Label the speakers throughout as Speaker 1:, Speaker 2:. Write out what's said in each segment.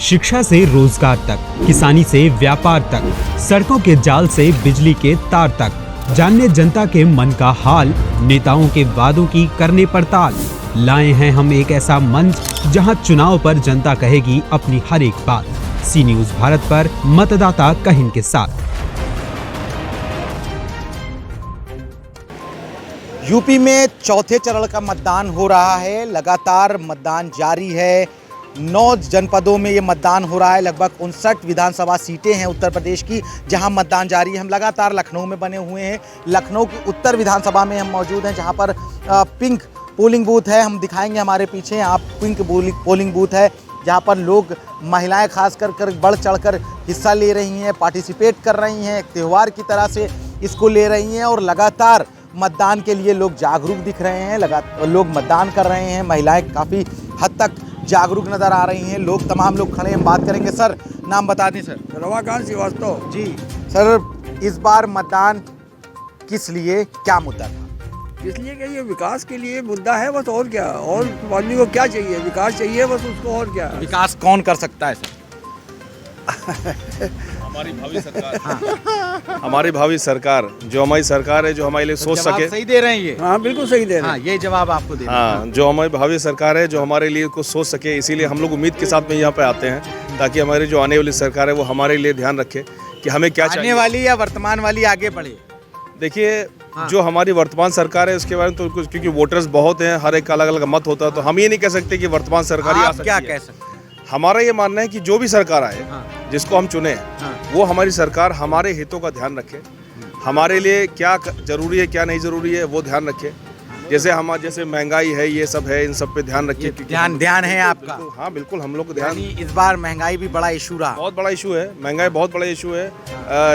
Speaker 1: शिक्षा से रोजगार तक, किसानी से व्यापार तक, सड़कों के जाल से बिजली के तार तक, जानने जनता के मन का हाल, नेताओं के वादों की करने पड़ताल। लाए हैं हम एक ऐसा मंच जहां चुनाव पर जनता कहेगी अपनी हर एक बात। सी न्यूज़ भारत पर मतदाता कहिन के साथ।
Speaker 2: यूपी में चौथे चरण का मतदान हो रहा है। लगातार मतदान जारी है। 9 जनपदों में ये मतदान हो रहा है। लगभग 59 विधानसभा सीटें हैं उत्तर प्रदेश की जहां मतदान जारी है। हम लगातार लखनऊ में बने हुए हैं। लखनऊ की उत्तर विधानसभा में हम मौजूद हैं जहां पर पिंक पोलिंग बूथ है। हम दिखाएंगे हमारे पीछे आप पिंक पोलिंग बूथ है जहां पर लोग, महिलाएं खास कर बढ़ चढ़कर हिस्सा ले रही हैं, पार्टिसिपेट कर रही हैं, एक त्यौहार की तरह से इसको ले रही हैं और लगातार मतदान के लिए लोग जागरूक दिख रहे हैं। लोग मतदान कर रहे हैं। महिलाएं काफ़ी हद तक जागरूक नज़र आ रही हैं। तमाम लोग खड़े हैं। हम बात करेंगे। सर, नाम बता दें। सर,
Speaker 3: रमाकांत श्रीवास्तव
Speaker 2: जी। सर, इस बार मतदान किस लिए, क्या मुद्दा था?
Speaker 3: इसलिए कि ये विकास के लिए मुद्दा है बस, और क्या। और आदमी को क्या चाहिए? विकास चाहिए बस उसको, और क्या।
Speaker 2: विकास कौन कर सकता है सर?
Speaker 4: हमारी भावी सरकार। हाँ। हमारी भावी सरकार, जो हमारी सरकार है, जो हमारे लिए सोच सके।
Speaker 2: सही दे रहे हैं ये?
Speaker 3: हाँ, बिल्कुल सही दे रहे हैं।
Speaker 2: हाँ, ये जवाब आपको दे।
Speaker 4: हाँ, जो हमारी भावी सरकार है, जो हमारे लिए कुछ सोच सके, इसीलिए हम लोग उम्मीद के साथ में यहाँ पे आते हैं ताकि हमारी जो आने वाली सरकार है वो हमारे लिए ध्यान रखे कि हमें क्या चाहिए।
Speaker 2: आने वाली या वर्तमान वाली आगे बढ़े?
Speaker 4: देखिए, जो हमारी वर्तमान सरकार है उसके बारे में तो कुछ, क्योंकि वोटर्स बहुत हैं, हर एक का अलग अलग मत होता है, तो हम ये नहीं कह सकते कि वर्तमान सरकार ही आ सकती है।
Speaker 2: क्या कह सकते हैं?
Speaker 4: हमारा ये मानना है कि जो भी सरकार आए, जिसको हम चुने, वो हमारी सरकार हमारे हितों का ध्यान रखे, हमारे लिए क्या जरूरी है क्या नहीं जरूरी है वो ध्यान रखे। जैसे महंगाई है, ये सब है, इन सब पे ध्यान रखिए।
Speaker 2: ध्यान है आपका?
Speaker 4: हाँ, बिल्कुल हम लोग ध्यान।
Speaker 2: इस बार महंगाई भी बड़ा इशू रहा।
Speaker 4: बहुत बड़ा इशू है, महंगाई बहुत बड़ा इशू है।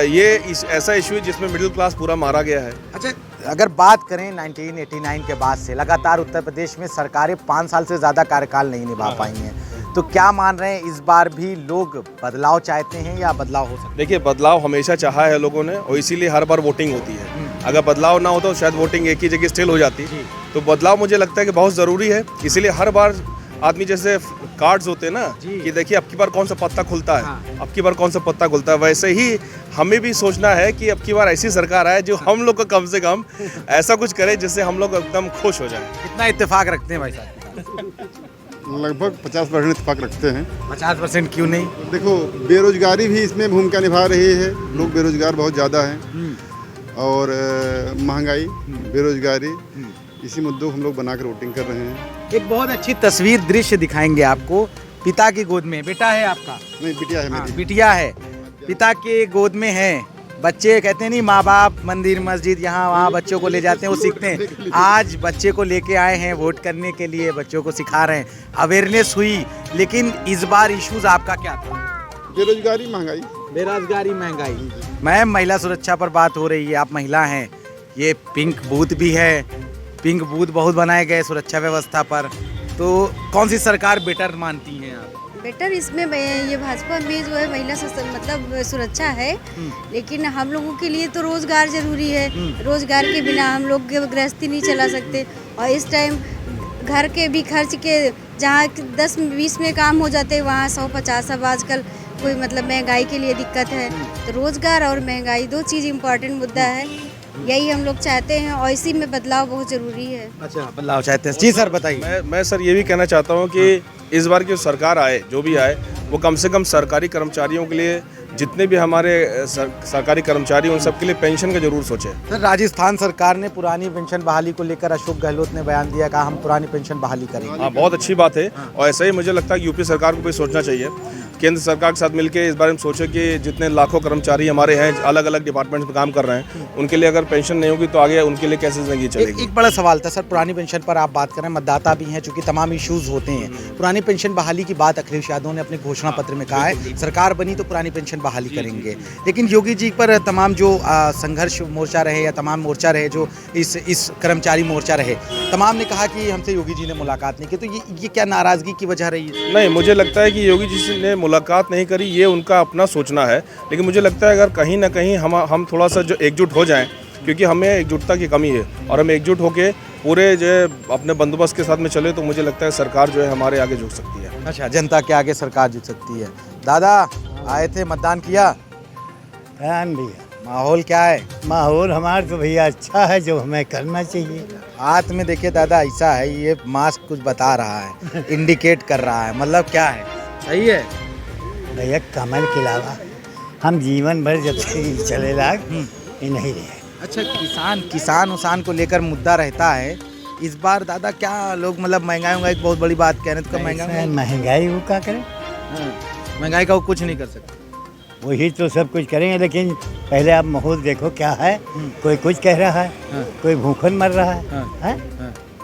Speaker 4: ये ऐसा इशू है जिसमें मिडिल क्लास पूरा मारा गया है।
Speaker 2: अच्छा, अगर बात करें 1989 के बाद से लगातार उत्तर प्रदेश में सरकारें 5 साल से ज़्यादा कार्यकाल नहीं निभा पाई हैं, तो क्या मान रहे हैं इस बार भी लोग बदलाव चाहते हैं या बदलाव हो सकता है?
Speaker 4: देखिए, बदलाव हमेशा चाहा है लोगों ने और इसीलिए हर बार वोटिंग होती है। अगर बदलाव ना होता तो शायद वोटिंग एक ही जगह स्टिल हो जाती। तो बदलाव मुझे लगता है कि बहुत ज़रूरी है। इसीलिए हर बार आदमी, जैसे कार्ड्स होते हैं ना कि देखिए अब की बार कौन सा पत्ता खुलता है, अब की बार कौन सा पत्ता खुलता है, वैसे ही हमें भी सोचना है कि अब की बार ऐसी सरकार आए जो हम लोग को कम से कम ऐसा कुछ करे जिससे हम लोग एकदम खुश हो जाए।
Speaker 2: कितना इत्तेफाक रखते हैं भाई साहब?
Speaker 5: लगभग 50% इत्तेफाक रखते हैं।
Speaker 2: 50% क्यों नहीं?
Speaker 5: देखो, बेरोजगारी भी इसमें भूमिका निभा रही है। लोग बेरोजगार बहुत ज़्यादा हैं और महंगाई, बेरोजगारी, इसी मुद्दों को हम लोग बनाकर वोटिंग कर रहे हैं।
Speaker 2: एक बहुत अच्छी तस्वीर, दृश्य दिखाएंगे आपको। पिता की गोद में बेटा है आपका?
Speaker 5: नहीं, बिटिया है मेरी।
Speaker 2: बिटिया है, पिता के गोद में है। बच्चे कहते नहीं, माँ बाप मंदिर मस्जिद यहाँ वहाँ बच्चों को ले जाते हैं, वो सीखते हैं। आज बच्चे को लेके आए हैं वोट करने के लिए, बच्चों को सिखा रहे हैं, अवेयरनेस हुई। लेकिन इस बार इश्यूज आपका क्या था?
Speaker 5: बेरोजगारी, महंगाई।
Speaker 2: बेरोजगारी, महंगाई। मैम, महिला सुरक्षा पर बात हो रही है, आप महिला हैं, ये पिंक बूथ भी है, पिंक बूथ बहुत बनाए गए सुरक्षा व्यवस्था पर, तो कौन सी सरकार बेटर मानती हैं आप?
Speaker 6: बेटर इसमें ये भाजपा में जो है महिला मतलब सुरक्षा है, लेकिन हम लोगों के लिए तो रोजगार जरूरी है। रोजगार के बिना हम लोग गृहस्थी नहीं चला सकते, और इस टाइम घर के भी खर्च के जहाँ 10-20 में काम हो जाते हैं वहाँ 100-50 अब आजकल कोई मतलब महंगाई के लिए दिक्कत है। तो रोजगार और महंगाई 2 चीज़ इम्पोर्टेंट मुद्दा है, यही हम लोग चाहते हैं और इसी में बदलाव बहुत ज़रूरी है।
Speaker 2: अच्छा, बदलाव चाहते हैं। जी सर, बताइए।
Speaker 4: मैं सर ये भी कहना चाहता हूँ कि इस बार की सरकार आए, जो भी आए, वो कम से कम सरकारी कर्मचारियों के लिए, जितने भी हमारे सरकारी कर्मचारी उन सब के लिए पेंशन का जरूर सोचे।
Speaker 2: सर, राजस्थान सरकार ने पुरानी पेंशन बहाली को लेकर अशोक गहलोत ने बयान दिया, कहा हम पुरानी पेंशन बहाली करेंगे।
Speaker 4: हाँ, बहुत अच्छी बात है। और ऐसा ही मुझे लगता है कि यूपी सरकार को भी सोचना चाहिए। केंद्र सरकार के साथ मिलकर इस बारे में सोचे कि जितने लाखों कर्मचारी हमारे हैं, अलग अलग डिपार्टमेंट्स में काम कर रहे हैं, उनके लिए अगर पेंशन नहीं होगी तो आगे उनके लिए कैसे जिंदगी चलेगी।
Speaker 2: एक बड़ा सवाल था सर, पुरानी पेंशन पर आप बात करें, मतदाता भी हैं, चूंकि तमाम इश्यूज होते हैं। पुरानी पेंशन बहाली की बात अखिलेश यादव ने अपने घोषणा पत्र में कहा है, सरकार बनी तो पुरानी पेंशन बहाली करेंगे। लेकिन योगी जी पर तमाम जो संघर्ष मोर्चा रहे या तमाम मोर्चा रहे, जो इस कर्मचारी मोर्चा रहे, तमाम ने कहा कि हमसे योगी जी ने मुलाकात नहीं की, तो ये क्या नाराजगी की वजह रही है?
Speaker 4: नहीं, मुझे लगता है कि योगी जी ने मुलाकात नहीं करी, ये उनका अपना सोचना है। लेकिन मुझे लगता है अगर कहीं ना कहीं हम थोड़ा सा जो एकजुट हो जाएं, क्योंकि हमें एकजुटता की कमी है और हम एकजुट होकर पूरे जो है अपने बंदोबस्त के साथ में चले तो मुझे लगता है सरकार जो है हमारे आगे झुक सकती है।
Speaker 2: अच्छा, जनता के आगे सरकार झुक सकती है। दादा आए थे, मतदान किया?
Speaker 7: ध्यान दिया।
Speaker 2: माहौल क्या है?
Speaker 7: माहौल हमारा तो भैया अच्छा है, जो हमें करना चाहिए।
Speaker 2: हाथ में देखिए दादा, ऐसा है ये मास्क कुछ बता रहा है, इंडिकेट कर रहा है, मतलब क्या है? सही है
Speaker 7: भैया, कमल के अलावा हम जीवन भर जब से चले लाग ये नहीं रहे।
Speaker 2: अच्छा, किसान उसान को लेकर मुद्दा रहता है। इस बार दादा क्या लोग मतलब महंगाई एक बहुत बड़ी बात कह रहे हैं, तो
Speaker 7: महंगाई वो क्या करें?
Speaker 2: महंगाई का वो कुछ नहीं कर सकते।
Speaker 7: वही तो सब कुछ करेंगे, लेकिन पहले आप माहौल देखो क्या है। कोई कुछ कह रहा है, कोई भूखन मर रहा है,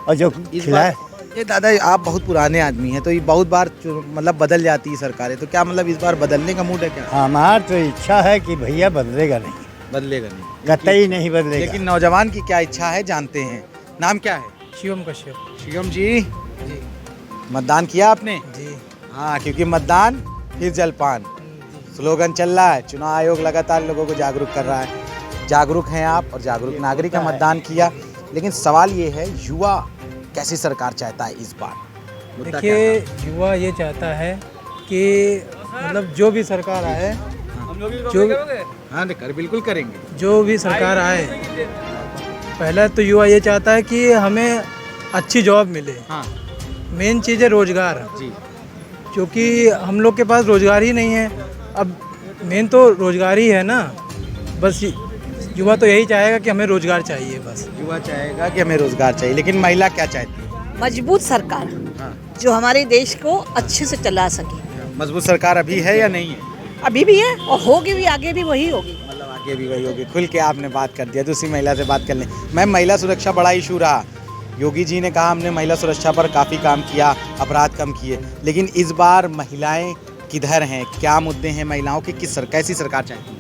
Speaker 7: और जो खिलाए।
Speaker 2: ये दादा आप बहुत पुराने आदमी हैं, तो ये बहुत बार मतलब बदल जाती है सरकारें, तो क्या मतलब इस बार बदलने का मूड है क्या?
Speaker 7: हमार तो इच्छा है कि भैया बदलेगा नहीं,
Speaker 2: बदलेगा नहीं,
Speaker 7: कतई नहीं बदलेगा।
Speaker 2: लेकिन नौजवान की क्या इच्छा है जानते हैं। नाम क्या है?
Speaker 8: शिवम कश्यप।
Speaker 2: शिवम जी, मतदान किया आपने?
Speaker 8: जी
Speaker 2: हाँ, क्योंकि मतदान फिर जलपान स्लोगन चल रहा है। चुनाव आयोग लगातार लोगों को जागरूक कर रहा है। जागरूक हैं आप और जागरूक नागरिक का मतदान किया, लेकिन सवाल ये है युवा कैसी सरकार चाहता है इस बार? मुद्दा क्या
Speaker 8: देखिए,
Speaker 2: था?
Speaker 8: युवा ये चाहता है कि मतलब जो भी सरकार आए,
Speaker 2: हाँ कर बिल्कुल करेंगे।
Speaker 8: जो भी सरकार आए, पहला तो युवा ये चाहता है कि हमें अच्छी जॉब मिले।
Speaker 2: हाँ
Speaker 8: मेन चीज़ है रोजगार
Speaker 2: जी,
Speaker 8: क्योंकि हम लोग के पास रोजगार ही नहीं है। अब मेन तो रोजगार ही है ना, बस युवा तो यही चाहेगा कि हमें रोजगार चाहिए। बस
Speaker 2: युवा चाहेगा कि हमें रोजगार चाहिए, लेकिन महिला क्या चाहती है?
Speaker 9: मजबूत सरकार
Speaker 2: हाँ।
Speaker 9: जो हमारे देश को अच्छे से चला सके।
Speaker 2: मजबूत सरकार अभी है या नहीं है?
Speaker 9: अभी भी है और होगी भी, आगे भी वही होगी।
Speaker 2: मतलब आगे भी वही होगी। खुल के आपने बात कर दिया, दूसरी महिला से बात कर लें। मैम, महिला सुरक्षा बड़ा इशू रहा। योगी जी ने कहा हमने महिला सुरक्षा पर काफ़ी काम किया, अपराध कम किए, लेकिन इस बार महिलाएं किधर हैं? क्या मुद्दे हैं महिलाओं के? कैसी सरकार चाहिए?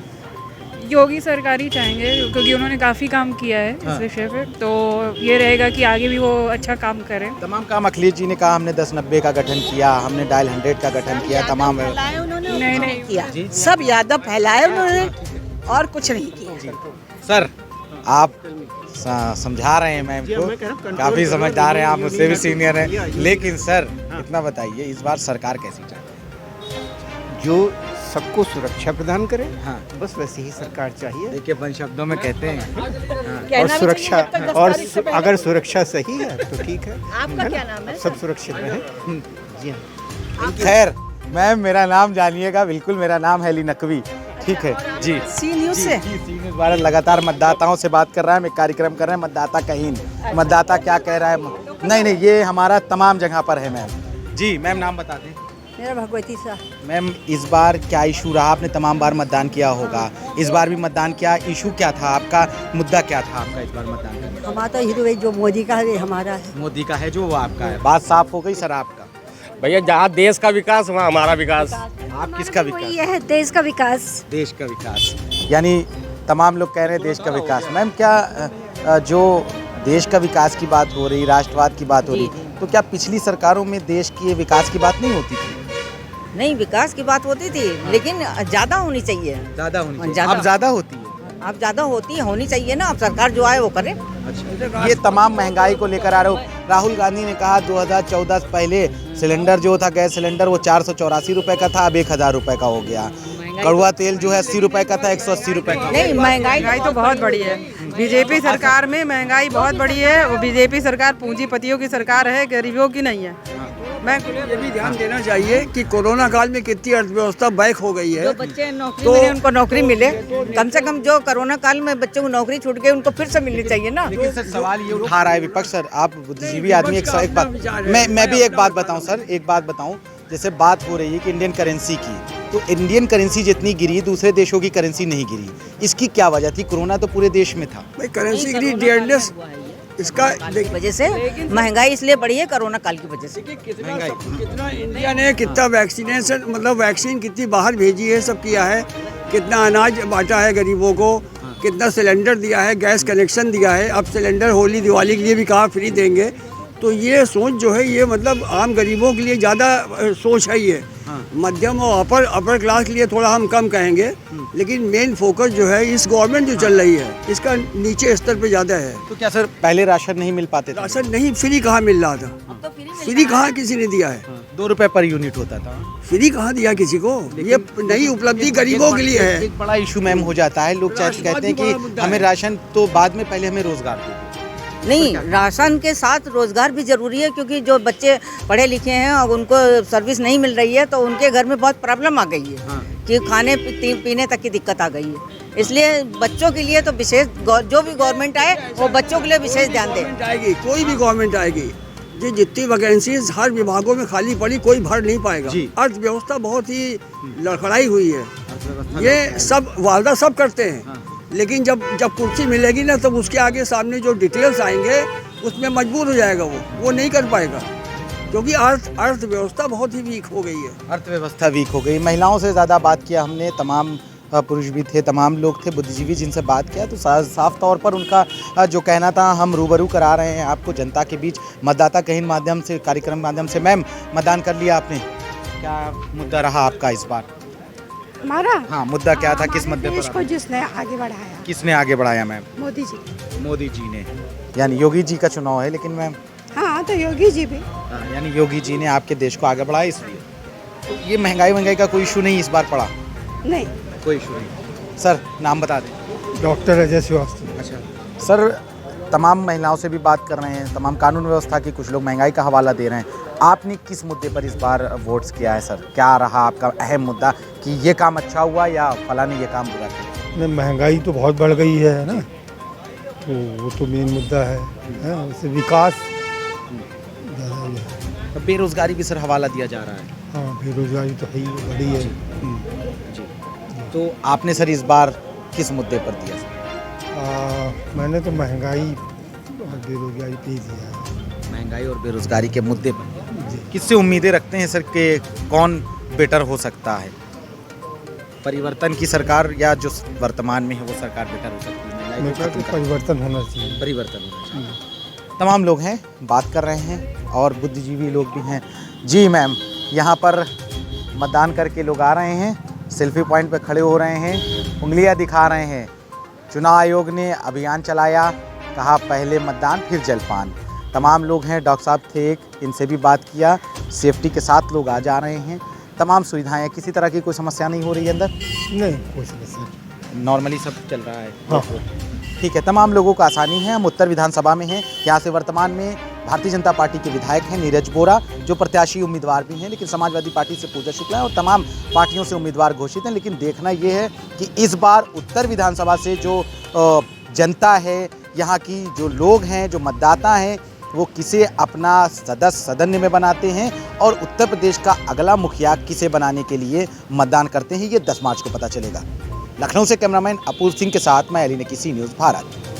Speaker 10: योगी सरकार ही चाहेंगे, क्योंकि उन्होंने काफ़ी काम किया है इस विषय पे, तो ये रहेगा कि आगे भी वो अच्छा काम करें।
Speaker 2: तमाम काम अखिलेश जी ने कहा हमने 10-90 का गठन किया, हमने डायल 100 का गठन किया, तमाम
Speaker 10: नहीं
Speaker 9: किया, सब यादव फैलाए उन्होंने और कुछ नहीं किया।
Speaker 2: सर आप समझा रहे हैं मैम को, काफ़ी समझदार हैं आप, मुझसे भी सीनियर हैं, लेकिन सर इतना बताइए इस बार सरकार कैसी चाहिए?
Speaker 11: जो सबको सुरक्षा प्रदान करे,
Speaker 2: हाँ
Speaker 11: बस वैसी ही सरकार चाहिए।
Speaker 2: देखिए, बंद शब्दों में कहते हैं
Speaker 11: और सुरक्षा, और अगर सुरक्षा सही है तो ठीक है।
Speaker 9: आपका क्या नाम है?
Speaker 11: सब सुरक्षित रहे। जी हाँ।
Speaker 2: खैर मैम, मेरा नाम जानिएगा, बिल्कुल मेरा नाम है अली नकवी, ठीक है जी।
Speaker 9: सी न्यूज़ से
Speaker 2: सी न्यूज़ भारत लगातार मतदाताओं से बात कर रहा है। हम एक कार्यक्रम कर रहे हैं मतदाता कहीं, मतदाता क्या कह रहा है। नहीं, ये हमारा तमाम जगह पर है मैम। जी मैम, नाम बता दें।
Speaker 9: मेरा भगवती सा।
Speaker 2: मैम, इस बार क्या इशू रहा? आपने तमाम बार मतदान किया होगा, इस बार भी मतदान किया, इशू क्या था आपका? मुद्दा क्या था आपका इस बार मतदान करने?
Speaker 9: हमारा तो हीरो जो मोदी का है हमारा है।
Speaker 2: मोदी का है जो वो आपका है। बात साफ हो गई सर आपका।
Speaker 12: भैया, जहाँ देश का विकास वहाँ हमारा विकास।
Speaker 2: आप किसका विकास?
Speaker 6: ये है देश का विकास।
Speaker 2: देश का विकास, यानी तमाम लोग कह रहे हैं देश का विकास। मैम, क्या जो देश का विकास की बात हो रही, राष्ट्रवाद की बात हो रही, तो क्या पिछली सरकारों में देश की विकास की बात नहीं होती थी?
Speaker 9: नहीं, विकास की बात होती थी, लेकिन ज्यादा होनी चाहिए।
Speaker 2: ज़्यादा होनी चाहिए।
Speaker 9: ज़्यादा।
Speaker 2: अब ज़्यादा होती है।
Speaker 9: अब ज्यादा होनी चाहिए ना। अब सरकार जो आए वो करे।
Speaker 2: अच्छा, ये तमाम महंगाई को लेकर आ रहे हो। राहुल गांधी ने कहा 2014 से पहले सिलेंडर जो था, गैस सिलेंडर, वो 484 रुपए का था, अब 1000 रुपए का हो गया। कड़वा तेल जो है 80 रुपए का था, 180 रुपए का।
Speaker 9: नहीं, महंगाई
Speaker 10: तो बहुत बड़ी है। बीजेपी सरकार में महंगाई बहुत बड़ी है, और बीजेपी सरकार पूंजीपतियों की सरकार है, गरीबों की नहीं है।
Speaker 3: मैं ये भी ध्यान देना चाहिए कि कोरोना काल में कितनी अर्थव्यवस्था बैक हो गई है।
Speaker 9: जो बच्चे नौकरी मिले उनको नौकरी मिले, कम से कम जो कोरोना काल में बच्चों को नौकरी छूट गई उनको फिर से मिलनी चाहिए ना।
Speaker 2: लेकिन सर सवाल ये उठा रहा है विपक्ष। सर आप बुद्धिजीवी आदमी, एक बात मैं भी एक बात बताऊं सर, एक बात बताऊं। जैसे बात हो रही है कि इंडियन करेंसी की, तो इंडियन करेंसी जितनी गिरी दूसरे देशों की करेंसी नहीं गिरी, इसकी क्या वजह थी? कोरोना तो पूरे देश में था।
Speaker 3: भाई, करेंसी की डेयरनेस इसका
Speaker 9: वजह से महंगाई इसलिए बढ़ी है, कोरोना काल की वजह से।
Speaker 3: कितना इंडिया ने कितना वैक्सीनेशन, मतलब वैक्सीन कितनी बाहर भेजी है, सब किया है। कितना अनाज बांटा है गरीबों को, कितना सिलेंडर दिया है, गैस कनेक्शन दिया है। अब सिलेंडर होली दिवाली के लिए भी कहा फ्री देंगे। तो ये सोच जो है, ये मतलब आम गरीबों के लिए ज़्यादा सोच है ये। मध्यम और अपर क्लास के लिए थोड़ा हम कम कहेंगे, लेकिन मेन फोकस जो है इस गवर्नमेंट जो चल रही है इसका नीचे स्तर पे ज़्यादा है।
Speaker 2: तो क्या सर पहले राशन नहीं मिल पाते थे?
Speaker 3: राशन नहीं, फ्री कहाँ मिल रहा था? फ्री कहाँ किसी ने दिया है?
Speaker 2: 2 रुपए पर यूनिट होता था।
Speaker 3: फ्री कहाँ दिया किसी को? ये नई उपलब्धि गरीबों के लिए है।
Speaker 2: एक बड़ा इशू मैम हो जाता है, लोग कहते हैं कि हमें राशन तो बाद में, पहले हमें रोजगार दीजिए।
Speaker 9: नहीं, राशन के साथ रोजगार भी जरूरी है, क्योंकि जो बच्चे पढ़े लिखे हैं और उनको सर्विस नहीं मिल रही है तो उनके घर में बहुत प्रॉब्लम आ गई है कि खाने पीने तक की दिक्कत आ गई है। इसलिए बच्चों के लिए तो विशेष, जो भी गवर्नमेंट आए वो बच्चों के लिए विशेष ध्यान दे।
Speaker 3: आएगी कोई भी गवर्नमेंट आएगी, जो जितनी वैकेंसीज हर विभागों में खाली पड़ी कोई भर नहीं पाएगा। अर्थव्यवस्था बहुत ही लड़खड़ाई हुई है, ये सब वादा सब करते हैं, लेकिन जब कुर्सी मिलेगी ना तब उसके आगे सामने जो डिटेल्स आएंगे उसमें मजबूर हो जाएगा, वो नहीं कर पाएगा, क्योंकि अर्थव्यवस्था बहुत ही वीक हो गई है।
Speaker 2: अर्थव्यवस्था वीक हो गई। महिलाओं से ज़्यादा बात किया हमने, तमाम पुरुष भी थे, तमाम लोग थे, बुद्धिजीवी जिनसे बात किया तो साफ तौर पर उनका जो कहना था हम रूबरू करा रहे हैं आपको जनता के बीच, मतदाता कहीं माध्यम से, कार्यक्रम के माध्यम से। मैम, मतदान कर लिया आपने, क्या मुद्दा रहा आपका इस बार?
Speaker 13: हमारा?
Speaker 2: हाँ, मुद्दा क्या था, किस मुद्दे
Speaker 13: देश
Speaker 2: पर?
Speaker 13: को जिसने आगे बढ़ाया।
Speaker 2: किसने आगे बढ़ाया मैम?
Speaker 13: मोदी जी।
Speaker 2: मोदी जी ने, यानी योगी जी का चुनाव है, लेकिन मैम
Speaker 13: हाँ तो योगी जी भी,
Speaker 2: यानी योगी जी ने आपके देश को आगे बढ़ाया, इसलिए तो ये महंगाई का कोई इशू नहीं इस बार पड़ा?
Speaker 13: नहीं,
Speaker 2: कोई इशू नहीं। सर, नाम बता दें।
Speaker 11: डॉक्टर अजय श्रीवास्तव।
Speaker 2: अच्छा सर, तमाम महिलाओं से भी बात कर रहे हैं, तमाम कानून व्यवस्था की, कुछ लोग महंगाई का हवाला दे रहे हैं। आपने किस मुद्दे पर इस बार वोट्स किया है सर? क्या रहा आपका अहम मुद्दा कि ये काम अच्छा हुआ या फला ने ये काम बुरा किया?
Speaker 11: महंगाई तो बहुत बढ़ गई है ना, तो वो तो मेन मुद्दा है, उससे विकास ज़्यादा हुआ है।
Speaker 2: बेरोजगारी भी सर हवाला दिया जा रहा है।
Speaker 11: हाँ, बेरोजगारी तो है ही, बड़ी है।
Speaker 2: जी, तो आपने सर इस बार किस मुद्दे पर दिया सर?
Speaker 11: मैंने तो महंगाई और बेरोजगारी पे ही दिया है।
Speaker 2: महंगाई और बेरोजगारी के मुद्दे पर किससे उम्मीदें रखते हैं सर कि कौन बेटर हो सकता है? परिवर्तन की सरकार या जो वर्तमान में है वो सरकार बेटर हो सकती है?
Speaker 11: परिवर्तन होना चाहिए।
Speaker 2: परिवर्तन होना चाहिए। तमाम लोग हैं, बात कर रहे हैं और बुद्धिजीवी लोग भी हैं। जी मैम, यहाँ पर मतदान करके लोग आ रहे हैं, सेल्फी पॉइंट पे खड़े हो रहे हैं, उंगलियां दिखा रहे हैं। चुनाव आयोग ने अभियान चलाया, कहा पहले मतदान फिर जलपान। तमाम लोग हैं, डॉक्टर साहब थे एक, इनसे भी बात किया, सेफ्टी के साथ लोग आ जा रहे हैं, तमाम सुविधाएं, किसी तरह की कोई समस्या नहीं हो रही है अंदर?
Speaker 11: नहीं, कोई समस्या,
Speaker 2: नॉर्मली सब चल रहा है।
Speaker 11: हाँ।
Speaker 2: ठीक है, तमाम लोगों को आसानी है। हम उत्तर विधानसभा में हैं, यहाँ से वर्तमान में भारतीय जनता पार्टी के विधायक हैं नीरज बोरा, जो प्रत्याशी उम्मीदवार भी हैं, लेकिन समाजवादी पार्टी से पूजा शुक्ला है और तमाम पार्टियों से उम्मीदवार घोषित हैं। लेकिन देखना ये है कि इस बार उत्तर विधानसभा से जो जनता है, यहाँ की जो लोग हैं, जो मतदाता हैं, वो किसे अपना सदस्य सदन में बनाते हैं और उत्तर प्रदेश का अगला मुखिया किसे बनाने के लिए मतदान करते हैं, ये 10 मार्च को पता चलेगा। लखनऊ से कैमरामैन अपूर्व सिंह के साथ मैं अली नकीसी, न्यूज़ भारत।